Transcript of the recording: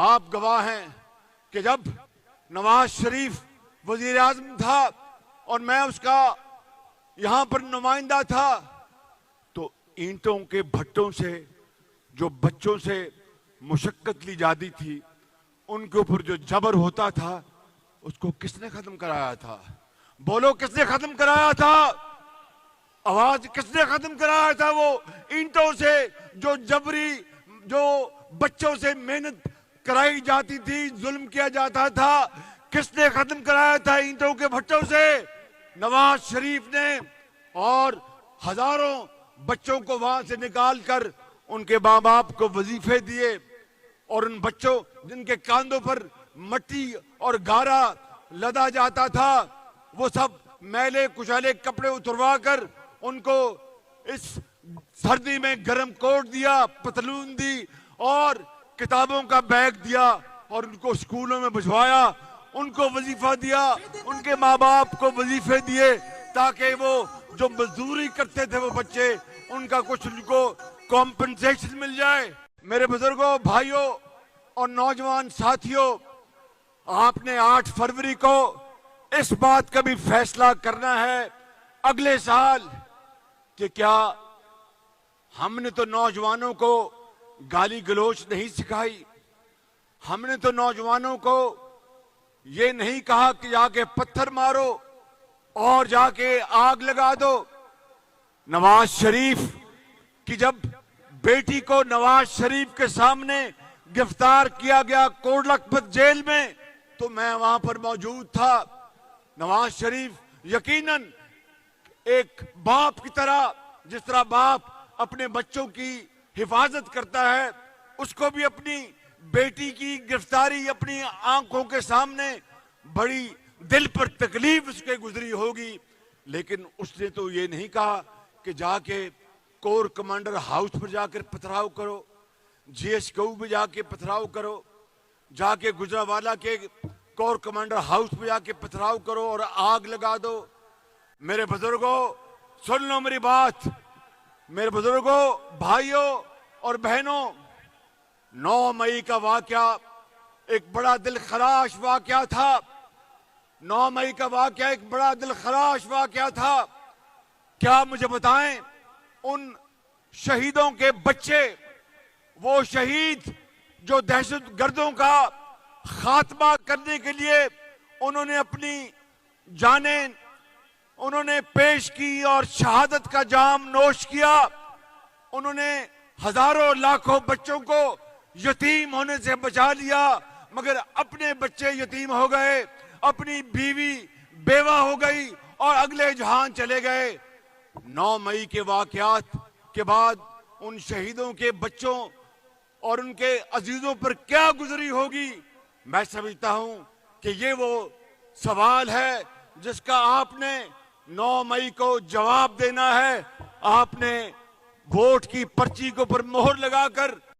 آپ گواہ ہیں کہ جب نواز شریف وزیر اعظم تھا اور میں اس کا یہاں پر نمائندہ تھا تو اینٹوں کے بھٹوں سے جو بچوں سے مشقت لی جاتی تھی ان کے اوپر جو جبر ہوتا تھا اس کو کس نے ختم کرایا تھا؟ بولو کس نے ختم کرایا تھا؟ آواز کس نے ختم کرایا تھا؟ وہ اینٹوں سے جو جبری جو بچوں سے محنت کرائی جاتی تھی، ظلم کیا جاتا تھا، کس نے ختم کرایا تھا اینٹوں کے بھٹوں سے؟ نواز شریف نے، اور ہزاروں بچوں کو وہاں سے نکال کر ان کے ماں باپ کو وظیفے دیے، اور ان بچوں جن کے کاندھوں پر مٹی اور گارا لدا جاتا تھا وہ سب میلے کچالے کپڑے اتروا کر ان کو اس سردی میں گرم کوٹ دیا، پتلون دی اور کتابوں کا بیگ دیا اور ان کو اسکولوں میں بھجوایا، ان کو وظیفہ دیا، ان کے ماں باپ کو وظیفے دیے تاکہ وہ جو مزدوری کرتے تھے وہ بچے ان کا کچھ ان کو کمپنسیشن مل جائے۔ میرے بزرگوں، بھائیوں اور نوجوان ساتھیوں، آپ نے 8 فروری کو اس بات کا بھی فیصلہ کرنا ہے اگلے سال کہ کیا ہم نے تو نوجوانوں کو گالی گلوچ نہیں سکھائی، ہم نے تو نوجوانوں کو یہ نہیں کہا کہ جا کے پتھر مارو اور جا کے آگ لگا دو۔ نواز شریف کی جب بیٹی کو نواز شریف کے سامنے گرفتار کیا گیا کوٹ لکھپت جیل میں تو میں وہاں پر موجود تھا۔ نواز شریف یقیناً ایک باپ کی طرح، جس طرح باپ اپنے بچوں کی حفاظت کرتا ہے، اس کو بھی اپنی بیٹی کی گرفتاری اپنی آنکھوں کے سامنے بڑی دل پر تکلیف اس کے گزری ہوگی، لیکن اس نے تو یہ نہیں کہا کہ جا کے کور کمانڈر ہاؤس پر جا کر پتھراؤ کرو، جی ایس کیو میں جا کے پتھراؤ کرو، جا کے گجرانوالہ کے کور کمانڈر ہاؤس پہ جا کے پتھراؤ کرو اور آگ لگا دو۔ میرے بزرگوں سن لو میری بات، میرے بزرگوں، بھائیوں اور بہنوں، 9 مئی کا واقعہ ایک بڑا دل خراش واقعہ تھا۔ 9 مئی کا واقعہ ایک بڑا دل خراش واقعہ تھا۔ کیا مجھے بتائیں ان شہیدوں کے بچے، وہ شہید جو دہشت گردوں کا خاتمہ کرنے کے لیے انہوں نے اپنی جانیں انہوں نے پیش کی اور شہادت کا جام نوش کیا، انہوں نے ہزاروں لاکھوں بچوں کو یتیم ہونے سے بچا لیا، مگر اپنے بچے یتیم ہو گئے، اپنی بیوی بیوہ ہو گئی اور اگلے جہان چلے گئے۔ 9 مئی کے واقعات کے بعد ان شہیدوں کے بچوں اور ان کے عزیزوں پر کیا گزری ہوگی؟ میں سمجھتا ہوں کہ یہ وہ سوال ہے جس کا آپ نے 9 مئی کو جواب دینا ہے۔ آپ نے ووٹ کی پرچی کو پر مہر لگا کر